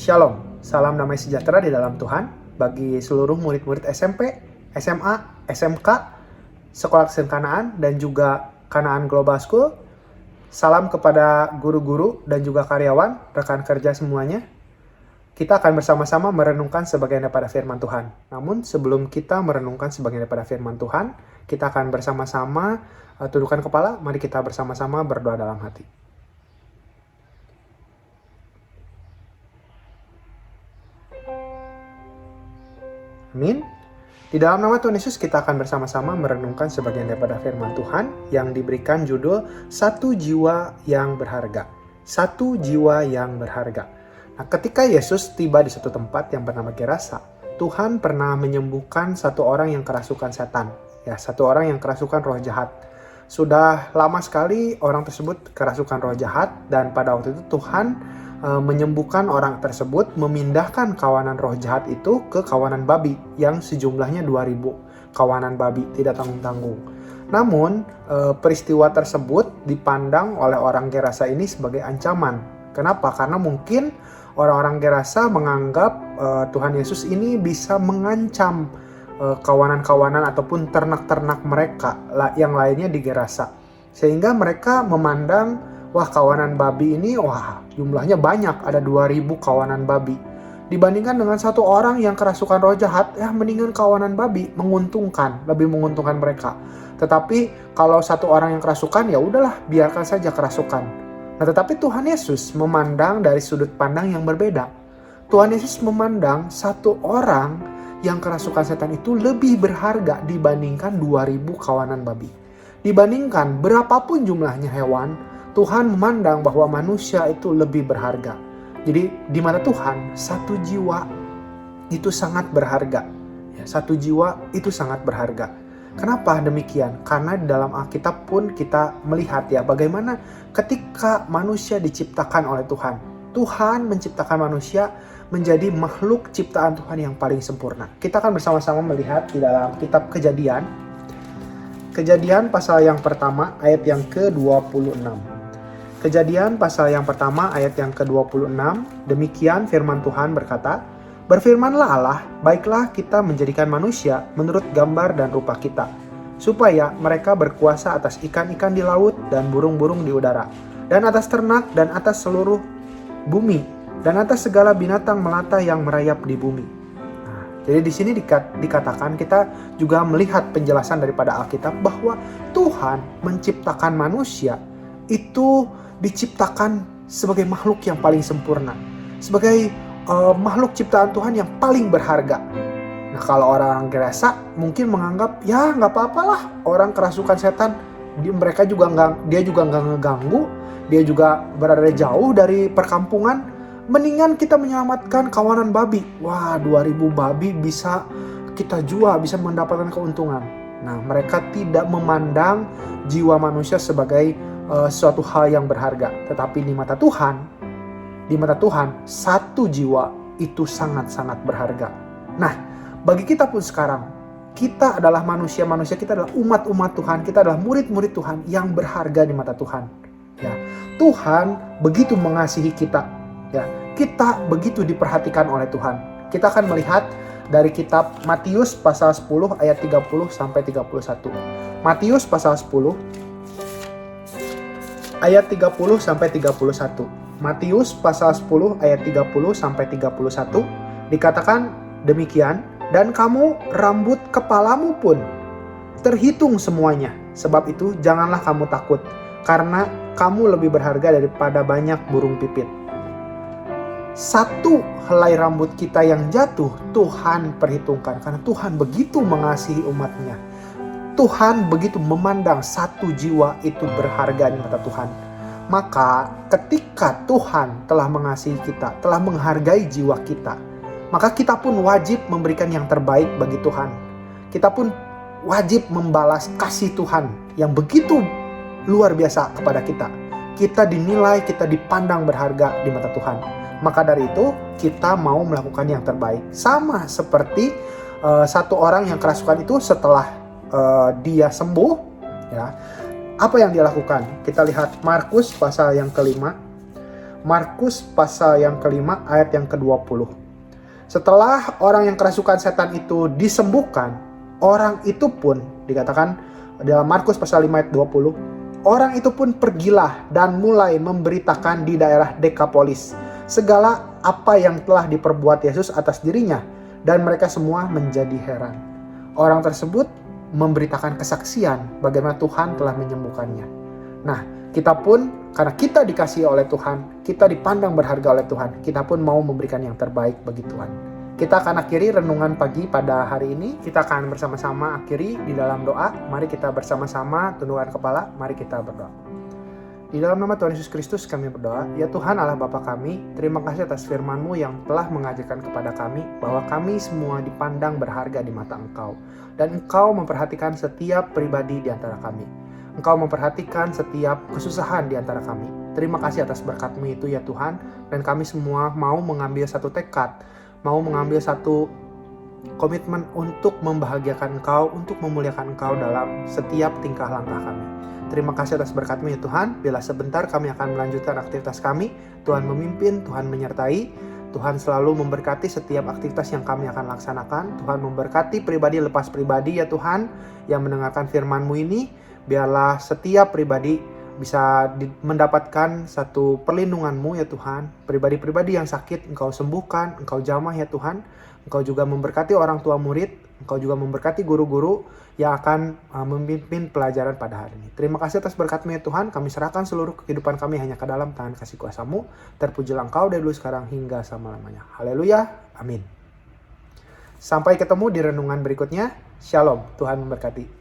Shalom, salam damai sejahtera di dalam Tuhan bagi seluruh murid-murid SMP, SMA, SMK, Sekolah Kristen Kanaan, dan juga Kanaan Global School. Salam kepada guru-guru dan juga karyawan, rekan kerja semuanya. Kita akan bersama-sama merenungkan sebagian daripada firman Tuhan. Namun sebelum kita merenungkan sebagian daripada firman Tuhan, kita akan bersama-sama tundukkan kepala, mari kita bersama-sama berdoa dalam hati. Amin. Di dalam nama Tuhan Yesus kita akan bersama-sama merenungkan sebagian daripada firman Tuhan yang diberikan judul Satu Jiwa yang Berharga. Satu jiwa yang berharga. Nah, ketika Yesus tiba di satu tempat yang bernama Gerasa, Tuhan pernah menyembuhkan satu orang yang kerasukan setan. Ya, satu orang yang kerasukan roh jahat. Sudah lama sekali orang tersebut kerasukan roh jahat, dan pada waktu itu Tuhan menyembuhkan orang tersebut, memindahkan kawanan roh jahat itu ke kawanan babi yang sejumlahnya 2000 kawanan babi, tidak tanggung-tanggung. Namun peristiwa tersebut dipandang oleh orang Gerasa ini sebagai ancaman. Kenapa? Karena mungkin orang-orang Gerasa menganggap Tuhan Yesus ini bisa mengancam kawanan-kawanan ataupun ternak-ternak mereka yang lainnya di Gerasa. Sehingga mereka memandang, wah, kawanan babi ini, jumlahnya banyak, ada 2000 kawanan babi. Dibandingkan dengan satu orang yang kerasukan roh jahat, mendingan kawanan babi, lebih menguntungkan mereka. Tetapi kalau satu orang yang kerasukan, ya udahlah, biarkan saja kerasukan. Nah, tetapi Tuhan Yesus memandang dari sudut pandang yang berbeda. Tuhan Yesus memandang satu orang yang kerasukan setan itu lebih berharga dibandingkan 2000 kawanan babi. Dibandingkan berapapun jumlahnya hewan, Tuhan memandang bahwa manusia itu lebih berharga. Jadi di mata Tuhan, satu jiwa itu sangat berharga. Ya, satu jiwa itu sangat berharga. Kenapa demikian? Karena di dalam Alkitab pun kita melihat ya bagaimana ketika manusia diciptakan oleh Tuhan. Tuhan menciptakan manusia menjadi makhluk ciptaan Tuhan yang paling sempurna. Kita akan bersama-sama melihat di dalam kitab Kejadian. Kejadian pasal yang pertama ayat yang ke-26. Kejadian pasal yang pertama ayat yang ke-26, demikian firman Tuhan berkata, "Berfirmanlah Allah, baiklah kita menjadikan manusia menurut gambar dan rupa kita, supaya mereka berkuasa atas ikan-ikan di laut dan burung-burung di udara, dan atas ternak dan atas seluruh bumi, dan atas segala binatang melata yang merayap di bumi." Nah, jadi di sini dikatakan, kita juga melihat penjelasan daripada Alkitab bahwa Tuhan menciptakan manusia itu diciptakan sebagai makhluk yang paling sempurna, sebagai makhluk ciptaan Tuhan yang paling berharga. Nah, kalau orang Gerasa mungkin menganggap, ya nggak apa-apalah, orang kerasukan setan, dia juga nggak ngeganggu, dia juga berada jauh dari perkampungan, mendingan kita menyelamatkan kawanan babi. 2000 babi bisa kita jual, bisa mendapatkan keuntungan. Nah, mereka tidak memandang jiwa manusia sebagai suatu hal yang berharga. Tetapi di mata Tuhan, satu jiwa itu sangat-sangat berharga. Nah, bagi kita pun sekarang, kita adalah manusia, kita adalah umat-umat Tuhan, kita adalah murid-murid Tuhan yang berharga di mata Tuhan. Ya, Tuhan begitu mengasihi kita. Ya, kita begitu diperhatikan oleh Tuhan. Kita akan melihat dari kitab Matius pasal 10 ayat 30 sampai 31. Matius pasal 10 ayat 30 sampai 31. Matius pasal 10 ayat 30 sampai 31 dikatakan demikian, "Dan kamu rambut kepalamu pun terhitung semuanya. Sebab itu janganlah kamu takut, karena kamu lebih berharga daripada banyak burung pipit." Satu helai rambut kita yang jatuh Tuhan perhitungkan, karena Tuhan begitu mengasihi umatnya. Tuhan begitu memandang satu jiwa itu berharga di mata Tuhan. Maka ketika Tuhan telah mengasihi kita, telah menghargai jiwa kita, maka kita pun wajib memberikan yang terbaik bagi Tuhan. Kita pun wajib membalas kasih Tuhan yang begitu luar biasa kepada kita. Kita dinilai, kita dipandang berharga di mata Tuhan. Maka dari itu kita mau melakukan yang terbaik. Sama seperti satu orang yang kerasukan itu setelah dia sembuh, ya, apa yang dia lakukan? Kita lihat Markus pasal yang kelima. Markus pasal yang kelima ayat yang ke-20. Setelah orang yang kerasukan setan itu disembuhkan, orang itu pun, dikatakan dalam Markus pasal 5 ayat 20, orang itu pun pergilah dan mulai memberitakan di daerah Dekapolis segala apa yang telah diperbuat Yesus atas dirinya, dan mereka semua menjadi heran. Orang tersebut memberitakan kesaksian bagaimana Tuhan telah menyembuhkannya. Nah, kita pun, karena kita dikasihi oleh Tuhan, kita dipandang berharga oleh Tuhan, kita pun mau memberikan yang terbaik bagi Tuhan. Kita akan akhiri renungan pagi pada hari ini. Kita akan bersama-sama akhiri di dalam doa. Mari kita bersama-sama tundukkan kepala, mari kita berdoa. Di dalam nama Tuhan Yesus Kristus kami berdoa. Ya Tuhan Allah Bapa kami, terima kasih atas firman-Mu yang telah mengajarkan kepada kami bahwa kami semua dipandang berharga di mata Engkau. Dan Engkau memperhatikan setiap pribadi di antara kami. Engkau memperhatikan setiap kesusahan di antara kami. Terima kasih atas berkat-Mu itu ya Tuhan. Dan kami semua mau mengambil satu tekad, mau mengambil satu komitmen untuk membahagiakan Engkau, untuk memuliakan Engkau dalam setiap tingkah langkah kami. Terima kasih atas berkat-Mu ya Tuhan. Bila sebentar kami akan melanjutkan aktivitas kami, Tuhan memimpin, Tuhan menyertai, Tuhan selalu memberkati setiap aktivitas yang kami akan laksanakan. Tuhan memberkati pribadi lepas pribadi ya Tuhan, yang mendengarkan firman-Mu ini. Biarlah setiap pribadi bisa mendapatkan satu perlindungan-Mu ya Tuhan. Pribadi-pribadi yang sakit Engkau sembuhkan, Engkau jamah ya Tuhan. Engkau juga memberkati orang tua murid, Engkau juga memberkati guru-guru yang akan memimpin pelajaran pada hari ini. Terima kasih atas berkat-Mu ya Tuhan. Kami serahkan seluruh kehidupan kami hanya ke dalam tangan kasih kuasa-Mu. Terpujilah Engkau dari dulu sekarang hingga selama-lamanya. Haleluya. Amin. Sampai ketemu di renungan berikutnya. Shalom. Tuhan memberkati.